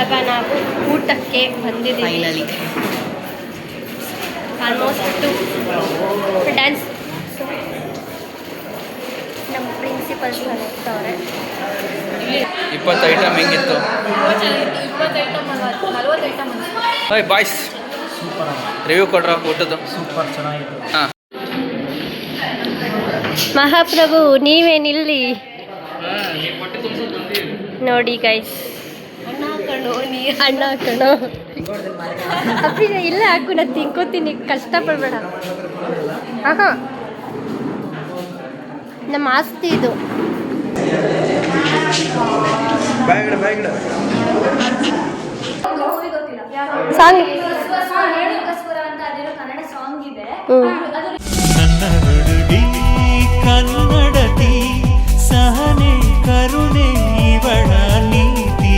ಇವಾಗ ನಾವು ಊಟಕ್ಕೆ ಬಂದಿದ್ದೀವಿ. ಫೈನಲಿ ಆಲ್ಮೋಸ್ಟ್ ಡ್ಯಾನ್ಸ್ ನಮ್ಮ ಪ್ರಿನ್ಸಿಪಲ್ ಸರ್ ಇರ್ತವ್ರೆ. 20 ಐಟಮ್ ಹೆಂಗಿತ್ತು? 20 item 40 item. Hi boys, review ಕೊಡ್ರ ಊಟದ್ದು? ಸೂಪರ್ ಚೆನ್ನಾಗಿತ್ತು. ಹಾಂ, ಮಹಾಪ್ರಭು ನೀವೇನಿಲ್ಲಿ ನೋಡಿ ಗೈಸ್. ಅಣ್ಣ ಕಣೋ ಅಪ್ಪಿಗೆ ಇಲ್ಲೇ ಹಾಕು, ನಾನು ತಿನ್ಕೋತೀನಿ, ಕಷ್ಟಪಡಬೇಡ. ಹಾಂ, ನಮ್ಮ ಆಸ್ತಿ ಇದು. ಸಾಂಗ್ ನನ್ನ ಹುಡುಗಿ ಕನ್ನಡತಿ, ಸಹನೆ ಕರುಣೆ ಇವಳ ನೀತಿ.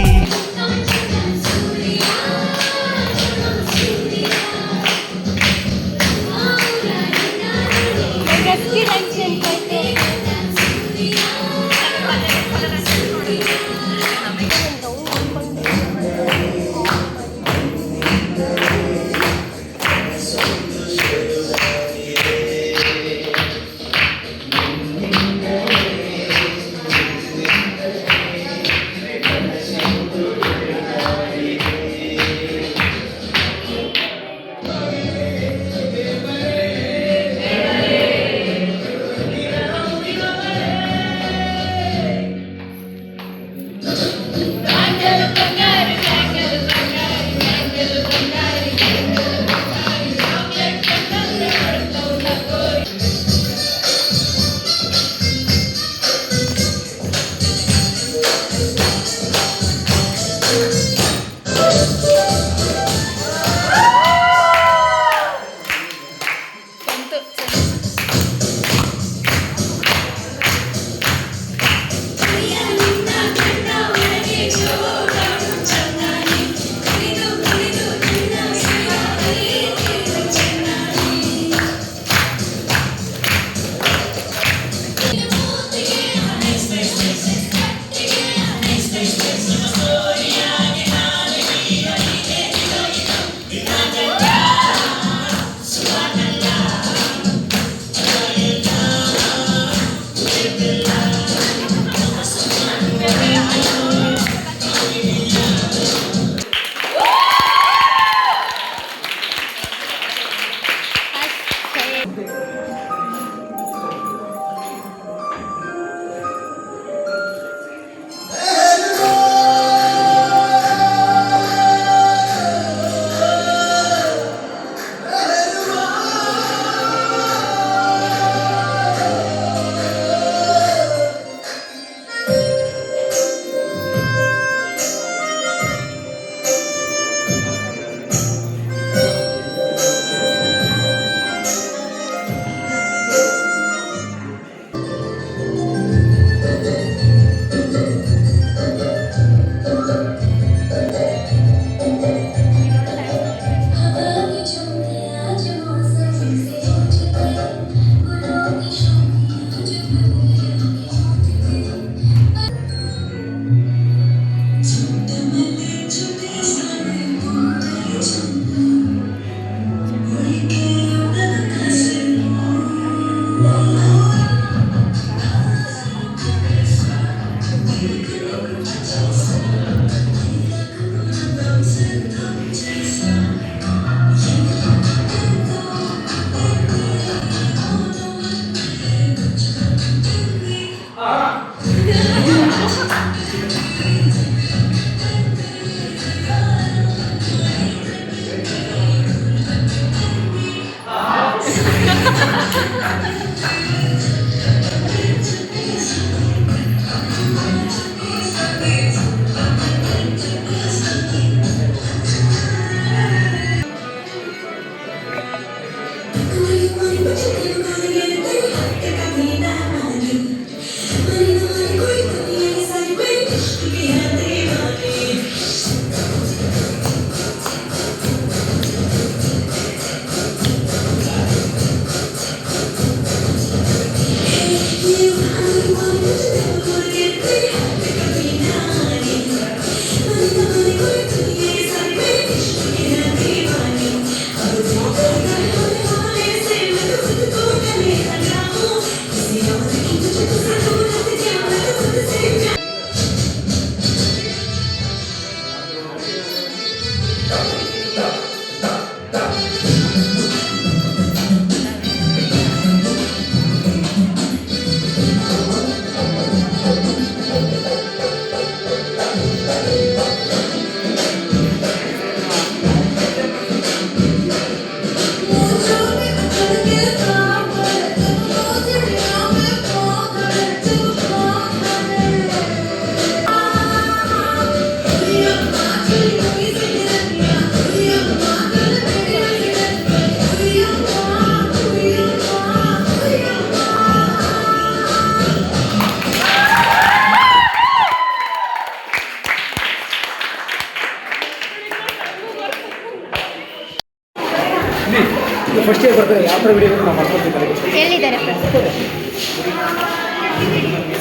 ಫಸ್ಟ್ ಇಯರ್ ಬರ್ತಾರೆ ಯಾವ ಥರ ವಿಡಿಯೋ ನಾವು ಮಾಡ್ಕೊಳ್ತೀವಿ. ಹೇಳಿದ್ದಾರೆ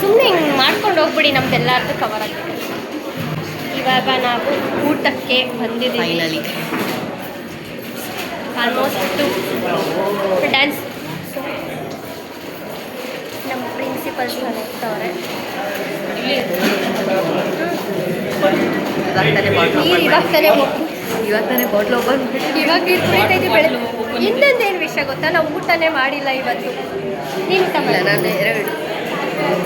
ಸುಮ್ಮನೆ ಹಿಂಗೆ ಮಾಡ್ಕೊಂಡು ಹೋಗ್ಬಿಡಿ, ನಮ್ದೆಲ್ಲರದ್ದು ಕವರ್ ಆಗಿದೆ. ಇವಾಗ ನಾವು ಊಟಕ್ಕೆ ಬಂದಿದ್ದೀವಿ. ಆಲ್ಮೋಸ್ಟ್ ಡ್ಯಾನ್ಸ್ ನಮ್ಮ ಪ್ರಿನ್ಸಿಪಲ್ಸ್ ಹೋಗ್ತವ್ರೆ. ಇವಾಗ ತಾನೇ ಬಾಟ್ಲ್ ಓಪನ್ ಇವಾಗ ಇಟ್ಬಿಟ್ಟೈತಿ ಬೆಳೆ. ಇನ್ನೊಂದೇನು ವಿಷಯ ಗೊತ್ತಾ, ನಾವು ಊಟನೇ ಮಾಡಿಲ್ಲ ಇವತ್ತು. ನೀನು ಊಟ ಮಾಡಿಲ್ಲ? ನಾನು ಎರಡು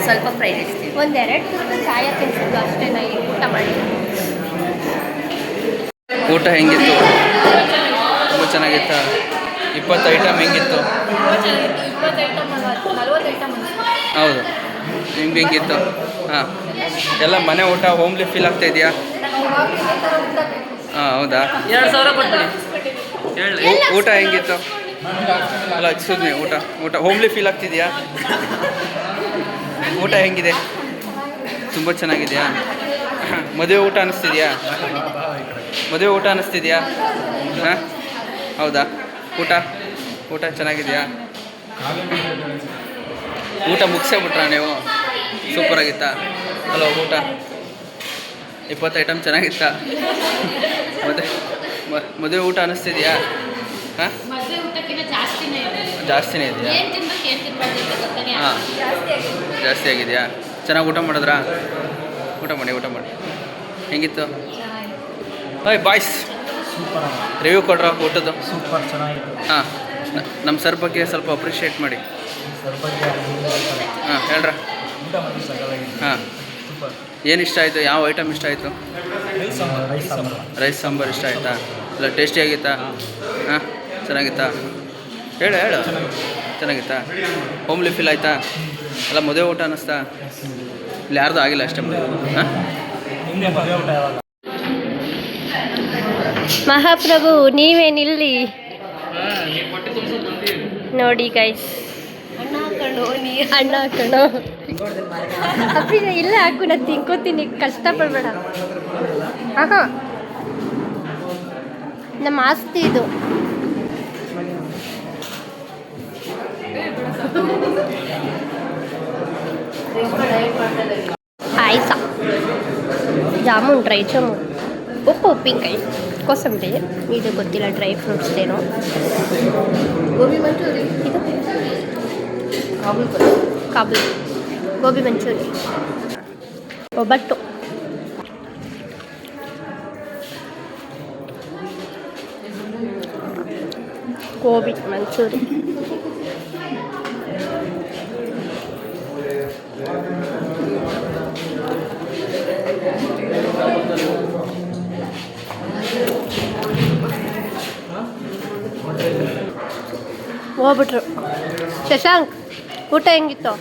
ಸ್ವಲ್ಪ ಫ್ರೈಡ್ ರೈಸ್ ಒಂದೆರಡು ತುತ್ತು ಚಾಯ ತಿನ್ಸಿದ್ದು ಅಷ್ಟೇ, ನಾನು ಊಟ ಮಾಡಿಲ್ಲ. ಊಟ ಹೆಂಗಿತ್ತು? ತುಂಬ ಚೆನ್ನಾಗಿತ್ತಾ? 20 ಐಟಮ್ ಹೆಂಗಿತ್ತು? ಹೌದು, ನಿಮ್ಗೆ ಹೆಂಗಿತ್ತು? ಹಾಂ, ಎಲ್ಲ ಮನೆ ಊಟ ಹೋಮ್ಲಿ ಫೀಲ್ ಆಗ್ತಾ ಇದೆಯಾ? ಹಾಂ, ಹೌದಾ? 2,000 ಕೊಡ್ತೀನಿ. ಊಟ ಹೆಂಗಿತ್ತು? ಅಲ್ಲ, ಸುಮ್ಮನೆ ಊಟ ಹೋಮ್ಲಿ ಫೀಲ್ ಆಗ್ತಿದೆಯಾ? ಊಟ ಹೆಂಗಿದೆ? ತುಂಬ ಚೆನ್ನಾಗಿದೆಯಾ? ಮದುವೆ ಊಟ ಅನ್ನಿಸ್ತಿದೆಯಾ? ಮದುವೆ ಊಟ ಅನ್ನಿಸ್ತಿದೆಯಾ? ಹಾಂ, ಹೌದಾ? ಊಟ ಚೆನ್ನಾಗಿದೆಯಾ? ಊಟ ಮುಗಿಸೇ ಬಿಟ್ರಾ ನೀವು? ಸೂಪರಾಗಿತ್ತಾ? ಹಲೋ, ಊಟ 20 ಐಟಮ್ ಚೆನ್ನಾಗಿತ್ತಾ? ಮದುವೆ ಊಟ ಅನ್ನಿಸ್ತಿದೆಯಾ? ಹಾಂ, ಜಾಸ್ತಿನೇ ಇದೆಯಾ? ಹಾಂ, ಜಾಸ್ತಿ ಆಗಿದೆಯಾ? ಚೆನ್ನಾಗಿ ಊಟ ಮಾಡಿದ್ರಾ? ಊಟ ಮಾಡಿ ಹೆಂಗಿತ್ತು? ಹಾಯ್ ಬಾಯ್ಸ್, ರಿವ್ಯೂ ಕೊಡ್ರ ಊಟದ್ದು? ಸೂಪರ್ ಚೆನ್ನಾಗಿತ್ತು. ಹಾಂ, ನಮ್ಮ ಸರ್ ಬಗ್ಗೆ ಸ್ವಲ್ಪ ಅಪ್ರಿಷಿಯೇಟ್ ಮಾಡಿ. ಹಾಂ, ಹೇಳ್ರ. ಹಾಂ, ಏನು ಇಷ್ಟ ಆಯಿತು? ಯಾವ ಐಟಮ್ ಇಷ್ಟ ಆಯಿತು? ರೈಸ್ ಸಾಂಬಾರು ಇಷ್ಟ ಆಯಿತಾ? ಇಲ್ಲ ಟೇಸ್ಟಿ ಆಗಿತ್ತಾ? ಹಾಂ, ಚೆನ್ನಾಗಿತ್ತಾ? ಹೇಳು ಚೆನ್ನಾಗಿತ್ತಾ? ಹೋಮ್ಲಿ ಫೀಲ್ ಆಯಿತಾ? ಅಲ್ಲ, ಮದುವೆ ಊಟ ಅನ್ನಿಸ್ತಾ? ಇಲ್ಲಿ ಯಾರ್ದು ಆಗಿಲ್ಲ ಅಷ್ಟೇ ಮದುವೆ. ಹಾಂ, ಮಹಾಪ್ರಭು ನೀವೇನಿಲ್ಲಿ ನೋಡಿ ಗೈಸ್. ಅಣ್ಣ ಕಣೋ ಅಪ್ಪಿ, ಇಲ್ಲ ಹಾಕು, ನಾನು ತಿನ್ಕೋತೀನಿ, ಕಷ್ಟಪಡಬೇಡ. ಹಾಂ, ನಮ್ಮ ಆಸ್ತಿ ಇದು. ಪಾಯಸ, ಜಾಮೂನ್, ಡ್ರೈ ಜಾಮೂನ್, ಉಪ್ಪಿನಕಾಯಿ, ಕೋಸಂಬರಿ, ಇದು ಗೊತ್ತಿಲ್ಲ, ಡ್ರೈ ಫ್ರೂಟ್ಸ್ ಏನೋ, ಗೋಬಿ ಮಂಚೂರಿ, ಇದು ಕಾಬೂಲ್ ಗೋಬಿ ಮಂಚೂರಿ, ಒಬ್ಬಟ್ಟು, ಗೋಬಿ ಮಂಚೂರಿ, ಹೋಗ್ಬಿಟ್ರು. ಶಶಾಂಕ್, ಊಟ ಹೆಂಗಿತ್ತು?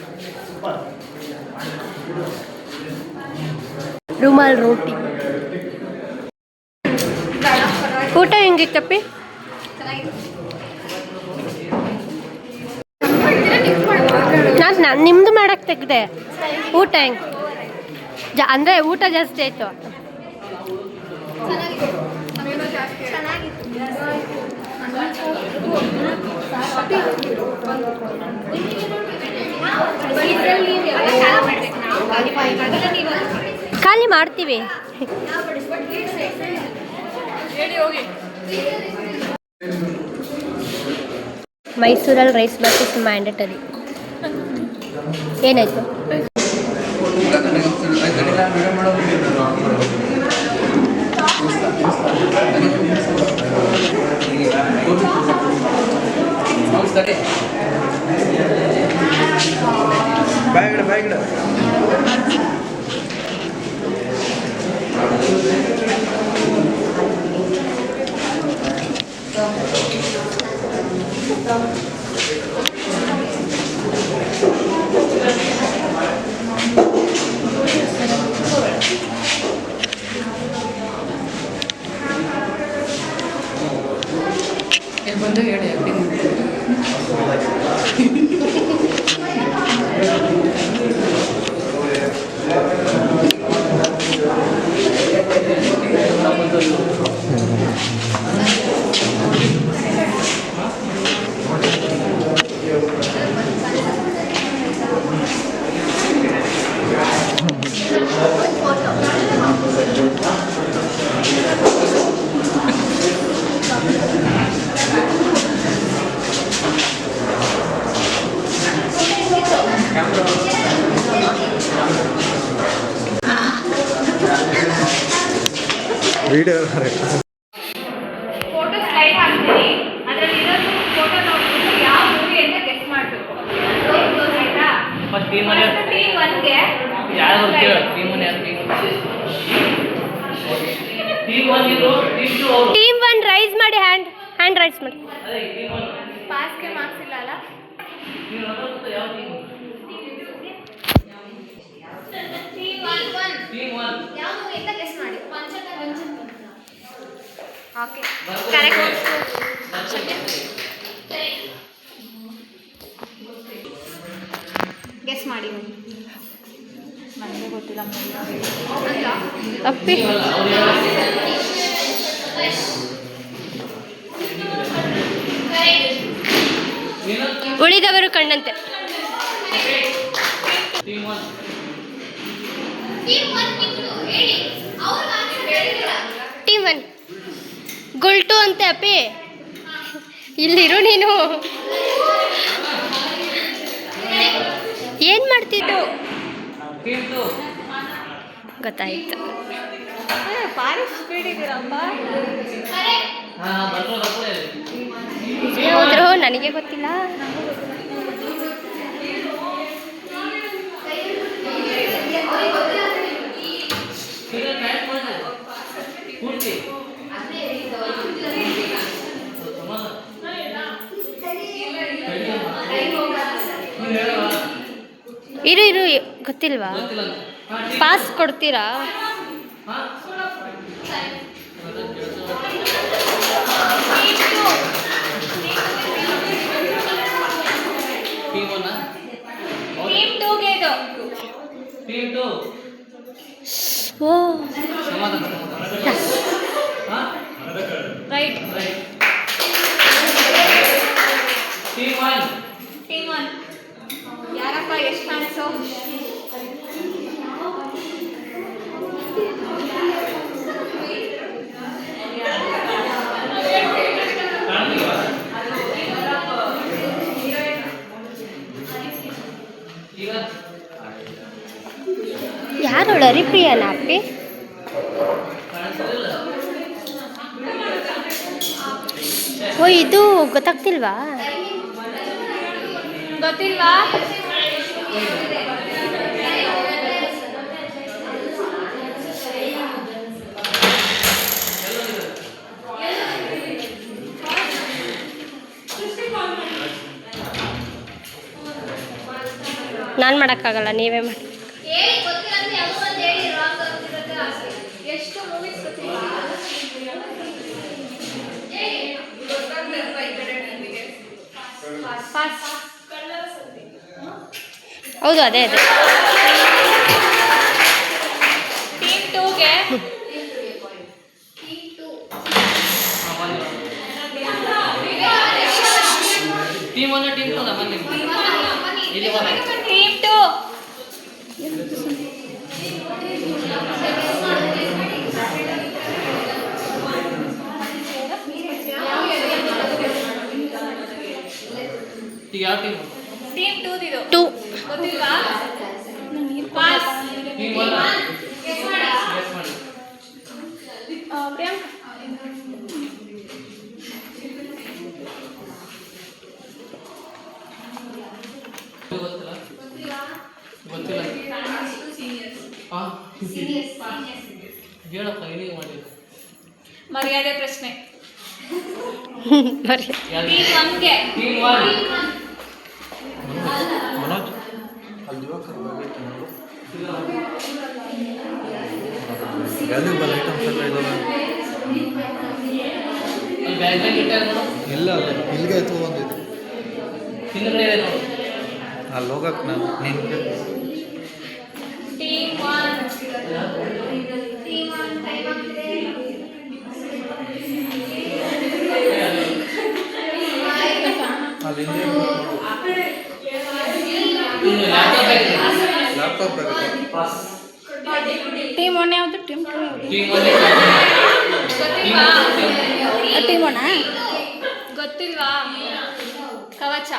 ರುಮಾಲ್ ರೋಟಿ. ಊಟ ಹೆಂಗಿತ್ತಪ್ಪಿ? ನಾನು ನಿಮ್ಮದು ಮಾಡಕ್ಕೆ ತೆಗ್ದೆ. ಊಟ ಹೆಂಗೆ? ಅಂದರೆ ಊಟ ಜಾಸ್ತಿ ಆಯಿತು. ಖಾಲಿ ಮಾಡ್ತೀವಿ. ಮೈಸೂರಲ್ಲಿ ರೈಸ್ ಬಾತ್ ಇಸ್ ಮ್ಯಾಂಡೇಟರಿ. ಏನಾಯ್ತು? ಬಾಯ್ಗಿಡ ಬಂದು ಹೇಳಿ. ವಿಡಿಯೋ ಫೋಟೋ ಸ್ಲೈಡ್ ಹಾಕ್ತೀನಿ, ಅದರಲ್ಲಿ ಇರೋದು ಫೋಟೋ ನೋಡ್ಬಿಟ್ಟು ಯಾವ ಮೂವಿ ಅಂತ ಗೆಸ್ ಮಾಡಬೇಕು. ಆಯ್ತಾ? ಟೀಮ್ 1ಗೆ ಟೀಮ್ 1 ರೈಸ್ ಮಾಡಿ, ಹ್ಯಾಂಡ್ ರೈಸ್ ಮಾಡಿ. ಪಾಸ್ಗೆ ಮಾರ್ಕ್ಸ್ ಇಲ್ಲ ಅಲ್ಲ? Okay, correct. ಗೆಸ್ ಮಾಡಿ. ನನಗೆ ಗೊತ್ತಿಲ್ಲ. ಅಪ್ಪಿ ಉಳಿದವರು ಕಂಡಂತೆ. ಟೀಮ್ 1 ಗುಲ್ಟು ಅಂತೆ. ಅಪ್ಪಿ ಇಲ್ಲಿರು ನೀನು. ಏನು ಮಾಡ್ತಿದ್ದು? ಗೊತ್ತಾಯ್ತು. ಹೋದ್ರು ನನಗೆ ಗೊತ್ತಿಲ್ಲ. ಇರು ಗೊತ್ತಿಲ್ವಾ? ಪಾಸ್ ಕೊಡ್ತೀರಾ? ಓ ರೈಟ್. ಟೀಮ್ 1 ಯಾರಪ್ಪ ಎಷ್ಟು ಕಾಣಿಸೋ? ಯಾರೋಳ ಹರಿಪ್ರಿಯನ? ಅಪ್ಪಿ ಓ ಇದು ಗೊತ್ತಾಗ್ತಿಲ್ವಾ? ಗೊತ್ತಿಲ್ವಾ? ನಾನು ಮಾಡೋಕ್ಕಾಗಲ್ಲ, ನೀವೇ ಮಾಡಿ. ಹೌದು, ಅದೇ ಟೀಮ್ 2ಗೆ ಟೀಮ್ 1 ಟೀಮ್ 2 ಬನ್ನಿ. ಟೀಮ್ 2 ಯಾವ ಟೀಮ್? ಟೀಮ್ 2 ಗೊತ್ತಿಲ್ವಾ? ಪಾಸ್. ಟೀಮ್ 1 ಗೆಸ್ ಮಾಡಿ. ಪ್ರಿಯಾಂಕ ಗೊತ್ತಿಲ್ಲ. ಹೇಳಪ್ಪ, ಏನಿಗೆ ಮಾಡಿ ಮರ್ಯಾದೆ ಪ್ರಶ್ನೆ. ಟೀಮ್ 1ಗೆ ಟೀಮ್ 1 ಮನೋಜ್ ಅಲ್ಲಿ ಯುವಕರು ವ್ಯಾಲ್ಯೂಬಲ್ ಐಟಮ್ಸ್ ಎಲ್ಲ ಇದಾವೆ. ಅಲ್ಲಿ ಬ್ಯಾಗ್ ಇಟ್ಟಾಗ ನೋಡು. ಇಲ್ಲ, ಇಲ್ಲಿಗೆ ತೊಗೊಂಡಿದ್ದೆ. ಹಿಂದ್ಗಡೆ ಇದೆ ನೋಡು. ಅಲ್ಲಿ ಹೋಗಕ್ಕೆ ನಾನು ನಿನ್ಗೆ ಟೀಮ್ 1 ಟೈಮ್ ಆಗ್ತಿದೆ. ಅಲ್ಲಿ ಲ್ಯಾಪ್ಟಾಪ್ ಪಾಸ್. ಟೀಮ್ 1 ಯಾವುದು? ಟೀಮ್ 2 ಯಾವುದು? ಟೀಮ್ 1 ಟೀಮ್ 1 ಗೊತ್ತಿಲ್ವಾ? ಕವಚ.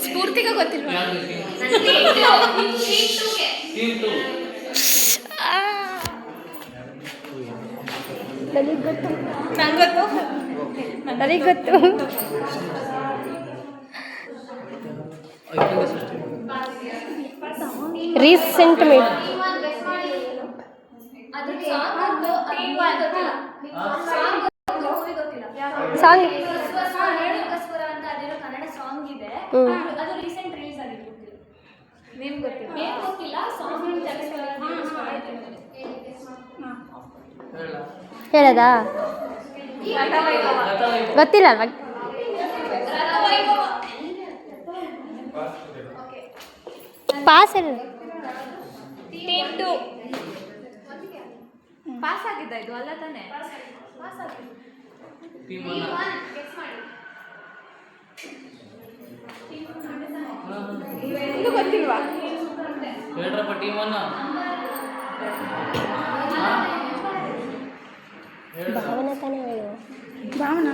ಸ್ಫೂರ್ತಿಗ ಗೊತ್ತಿಲ್ವಾ? ಟೀಮ್ 2 ಟೀಮ್ 2ಗೆ ಟೀಮ್ 2 ನನಗೆ ಗೊತ್ತು ನಂಗೆ ಗೊತ್ತು. ನನಗೆ ಗೊತ್ತು. Recent made song Kannada song ಇದೆ. ಹ್ಞೂ ಅದು ರೀಸೆಂಟ್ ರಿಲೀಸ್ ಆಗಿದೆ. ನೇಮ್ ಗೊತ್ತಿಲ್ಲ. ನೇಮ್ ಗೊತ್ತಿಲ್ಲ. ಸಾಂಗ್ ಹೇಳೋದಾ ಗೊತ್ತಿಲ್ಲ ಅಲ್ವಾ? ಪಾಸ್ ಹೇಳು. ಟೀಮ್ 2 ಪಾಸ್ ಆಗಿದ್ದ ಇದು ಅಲ್ಲ ತಾನೆ? ಇದು ಗೊತ್ತಿಲ್ವಾ? ಹೇಳ್ರಪ್ಪ ಟೀಮ್ ಒನ್. ಭಾವನ ತಾನೇ ಹೇಳು. ಭಾವನ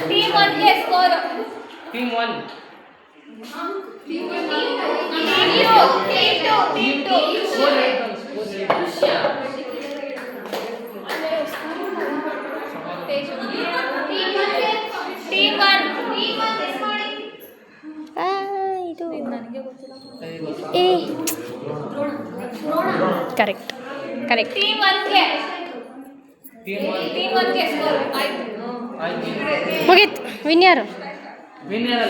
ಟೀಮ್ 1 ಗೆ ಸ್ಕೋರ್. ಟೀಮ್ 1 ಟೀಮ್ 2 ಇದು ಏ ಕರೆಕ್ಟ್ ಕರೆಕ್ಟ್. ಟೀಮ್ 1 ಗೆ ಸ್ಕೋರ್ ಆಯ್ತು. ಮುಗೀತು. ವಿನ್ ಯಾರು? ವಿನ್ ಯಾರು?